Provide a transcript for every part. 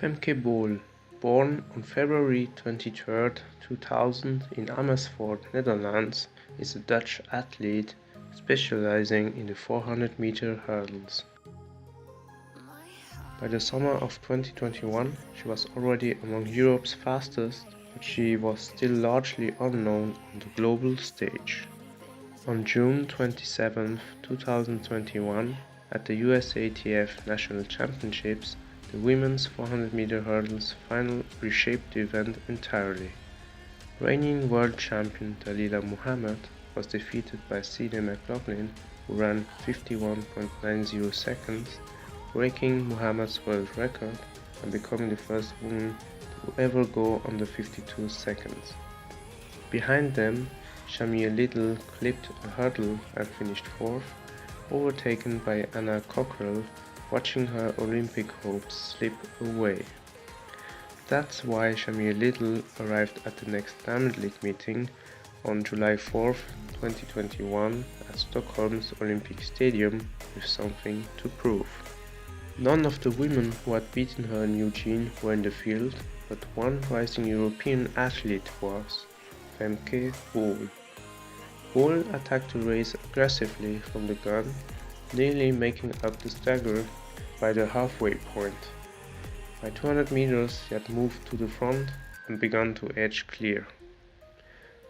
Femke Bol, born on February 23, 2000 in Amersfoort, Netherlands, is a Dutch athlete specializing in the 400-meter hurdles. By the summer of 2021, she was already among Europe's fastest, but she was still largely unknown on the global stage. On June 27, 2021, at the USATF National Championships, the women's 400-meter hurdles final reshaped the event entirely. Reigning world champion Dalila Muhammad was defeated by Sine McLaughlin, who ran 51.90 seconds, breaking Muhammad's world record and becoming the first woman to ever go under 52 seconds. Behind them, Shamir Little clipped a hurdle and finished fourth, overtaken by Anna Cockrell, watching her Olympic hopes slip away. That's why Shamir Little arrived at the next Diamond League meeting on July 4, 2021 at Stockholm's Olympic Stadium with something to prove. None of the women who had beaten her in Eugene were in the field, but one rising European athlete was, Femke Bol. Bol attacked the race aggressively from the gun, nearly making up the stagger by the halfway point. By 200 meters she had moved to the front and begun to edge clear.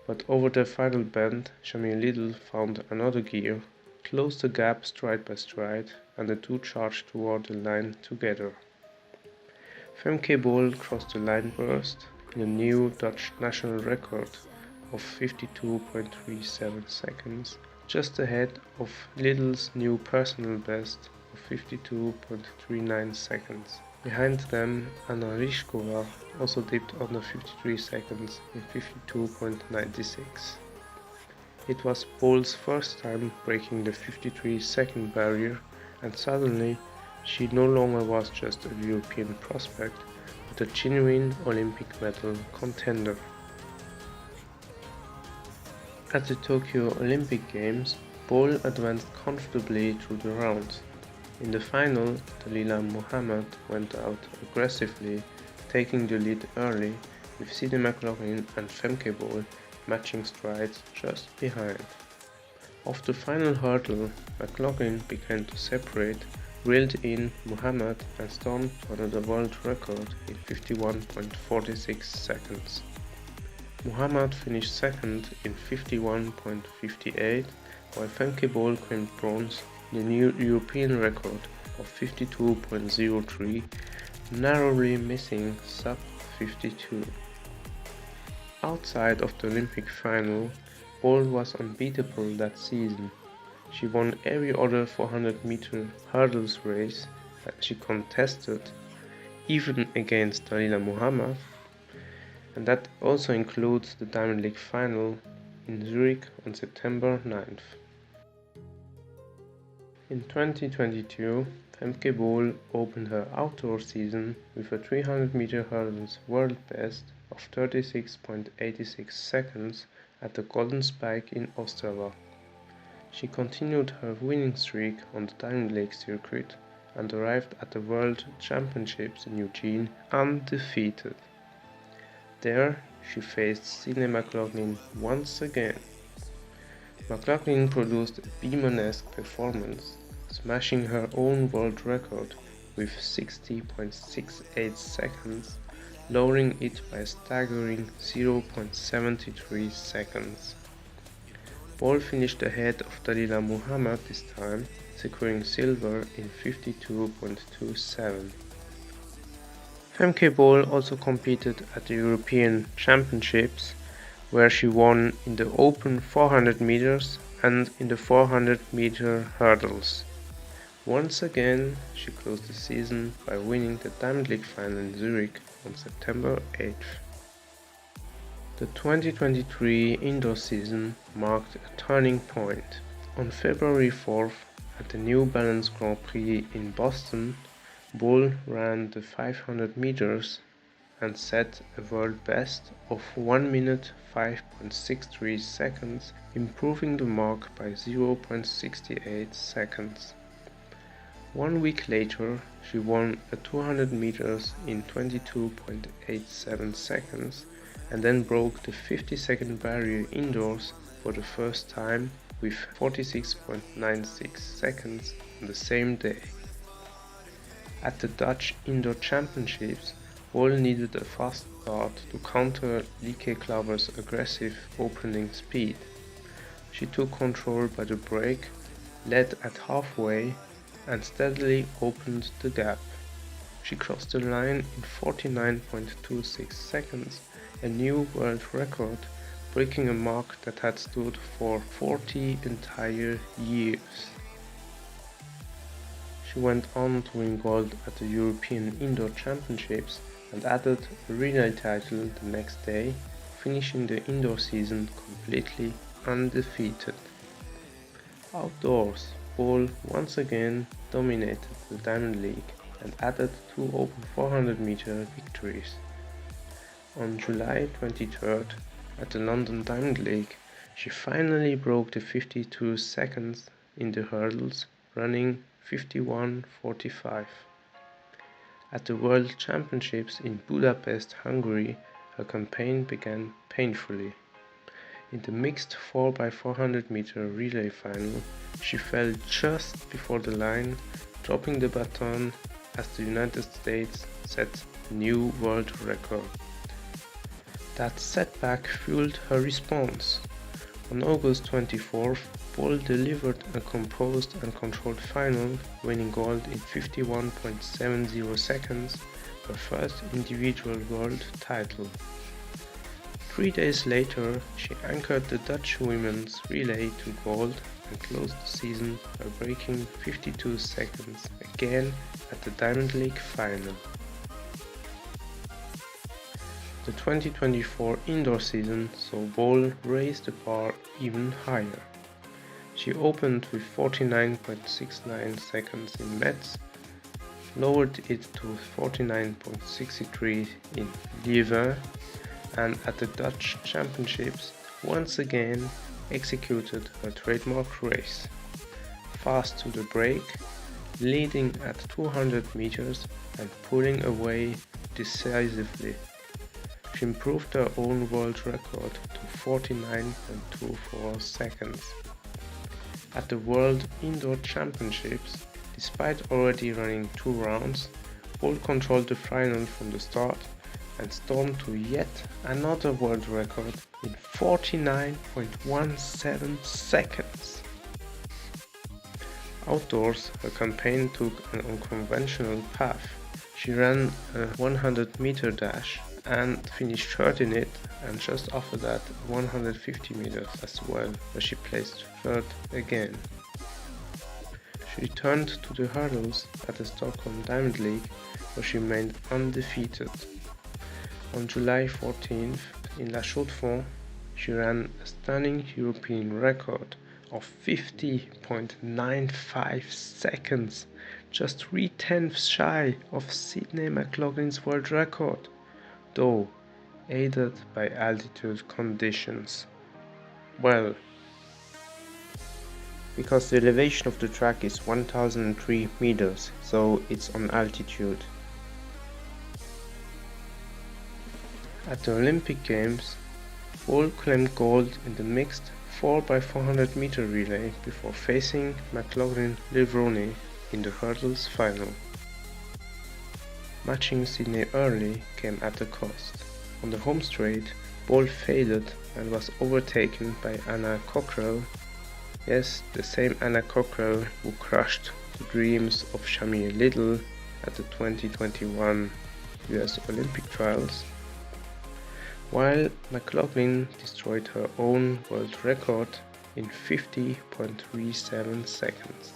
But over the final bend, Shamir Little found another gear, closed the gap stride by stride, and the two charged toward the line together. Femke Bol crossed the line first in a new Dutch national record of 52.37 seconds, just ahead of Little's new personal best of 52.39 seconds. Behind them, Anna Ryšková also dipped under 53 seconds in 52.96. It was Bol's first time breaking the 53-second barrier, and suddenly she no longer was just a European prospect, but a genuine Olympic medal contender. At the Tokyo Olympic Games, Bol advanced comfortably through the rounds. In the final, Dalila Muhammad went out aggressively, taking the lead early, with Sine McLaughlin and Femke Bol matching strides just behind. Off the final hurdle, McLaughlin began to separate, reeled in Muhammad and stormed to another world record in 51.46 seconds. Muhammad finished second in 51.58, while Femke Bol claimed bronze in the new European record of 52.03, narrowly missing sub 52. Outside of the Olympic final, Bol was unbeatable that season. She won every other 400-meter hurdles race that she contested, even against Dalila Muhammad, and that also includes the Diamond League final in Zurich on September 9th. In 2022, Femke Bol opened her outdoor season with a 300-meter hurdles world best of 36.86 seconds at the Golden Spike in Ostrava. She continued her winning streak on the Diamond League circuit and arrived at the World Championships in Eugene undefeated. There, she faced Sine McLaughlin once again. McLaughlin produced a Beeman-esque performance, smashing her own world record with 60.68 seconds, lowering it by a staggering 0.73 seconds. Bol finished ahead of Dalila Muhammad this time, securing silver in 52.27. Femke Bol also competed at the European Championships, where she won in the open 400 meters and in the 400-meter hurdles. Once again, she closed the season by winning the Diamond League final in Zurich on September 8th. The 2023 indoor season marked a turning point. On February 4th, at the New Balance Grand Prix in Boston, Bol ran the 500 meters and set a world best of 1 minute 5.63 seconds, improving the mark by 0.68 seconds. 1 week later, she won a 200 meters in 22.87 seconds and then broke the 50-second barrier indoors for the first time with 46.96 seconds on the same day. At the Dutch Indoor Championships, Bol needed a fast start to counter Lieke Klauber's aggressive opening speed. She took control by the break, led at halfway, and steadily opened the gap. She crossed the line in 49.26 seconds, a new world record, breaking a mark that had stood for 40 entire years. She went on to win gold at the European Indoor Championships and added a relay title the next day, finishing the indoor season completely undefeated. Outdoors, Bol once again dominated the Diamond League and added 2 open 400 meter victories. On July 23rd, at the London Diamond League, she finally broke the 52 seconds in the hurdles, running 51.45. At the World Championships in Budapest, Hungary, her campaign began painfully. In the mixed 4x400 meter relay final, she fell just before the line, dropping the baton as the United States set a new world record. That setback fueled her response. On August 24th, Bol delivered a composed and controlled final, winning gold in 51.70 seconds, her first individual world title. 3 days later, she anchored the Dutch women's relay to gold and closed the season by breaking 52 seconds again at the Diamond League final. The 2024 indoor season saw Bol raise the bar even higher. She opened with 49.69 seconds in Metz, lowered it to 49.63 in Leuven, and at the Dutch Championships once again executed her trademark race. Fast to the break, leading at 200 meters and pulling away decisively. She improved her own world record to 49.24 seconds. At the World Indoor Championships, despite already running 2 rounds, Bol controlled the final from the start and stormed to yet another world record in 49.17 seconds. Outdoors, her campaign took an unconventional path. She ran a 100 meter dash and finished third in it, and just after that 150 meters as well, where she placed third again. She returned to the hurdles at the Stockholm Diamond League, where she remained undefeated. On July 14th, in La Chaux-de-Fonds, she ran a stunning European record of 50.95 seconds, just 3/10 shy of Sydney McLaughlin's world record, though aided by altitude conditions. Well, because the elevation of the track is 1003 meters, so it's on altitude. At the Olympic Games, Bol claimed gold in the mixed 4x400 meter relay before facing McLaughlin Livroni in the hurdles final. Matching Sydney early came at a cost. On the home straight, Bol faded and was overtaken by Anna Cockrell. Yes, the same Anna Cockrell who crushed the dreams of Shamir Little at the 2021 US Olympic trials, while McLaughlin destroyed her own world record in 50.37 seconds.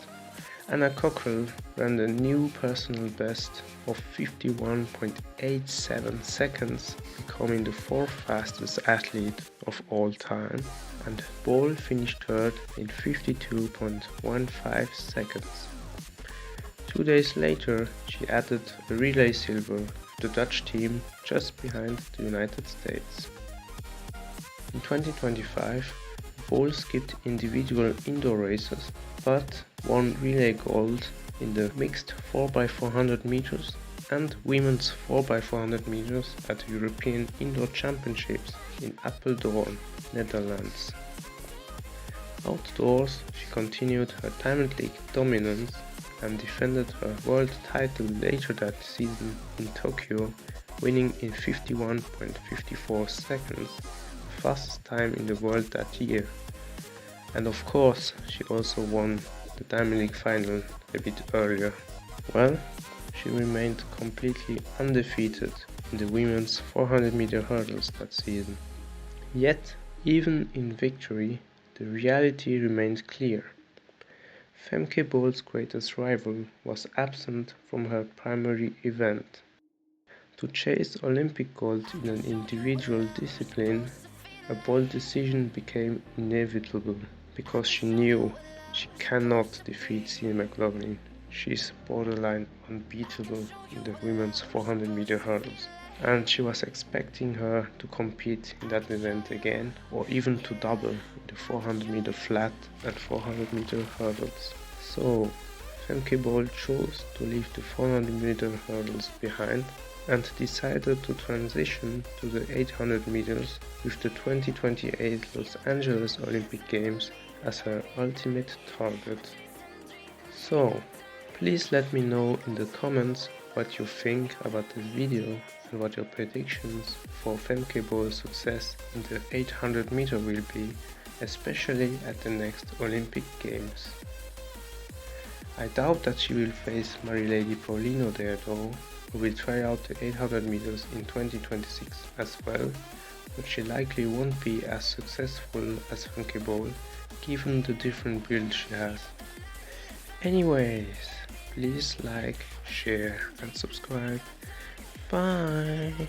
Anna Cockrell ran the new personal best of 51.87 seconds, becoming the 4th fastest athlete of all time, and Bol finished third in 52.15 seconds. 2 days later, she added a relay silver with the Dutch team just behind the United States. In 2025, Bol skipped individual indoor races but won relay gold in the mixed 4x400 meters and women's 4x400 meters at the European Indoor Championships in Apeldoorn, Netherlands. Outdoors, she continued her Diamond League dominance and defended her world title later that season in Tokyo, winning in 51.54 seconds, the fastest time in the world that year. And of course, she also won the Diamond League final a bit earlier. Well, she remained completely undefeated in the women's 400 meter hurdles that season. Yet, even in victory, the reality remained clear. Femke Bol's greatest rival was absent from her primary event. To chase Olympic gold in an individual discipline, a bold decision became inevitable because she knew she cannot defeat Celine McLaughlin. She is borderline unbeatable in the women's 400 meter hurdles, and she was expecting her to compete in that event again, or even to double in the 400 meter flat and 400 meter hurdles. So Femke Bol chose to leave the 400 meter hurdles behind and decided to transition to the 800 meters with the 2028 Los Angeles Olympic Games as her ultimate target. So, please let me know in the comments what you think about this video and what your predictions for Femke Bol's success in the 800 meter will be, especially at the next Olympic Games. I doubt that she will face Marilady Paulino there though, who will try out the 800 meters in 2026 as well, but she likely won't be as successful as Femke Bol given the different build she has. Anyways, please like, share and subscribe. Bye!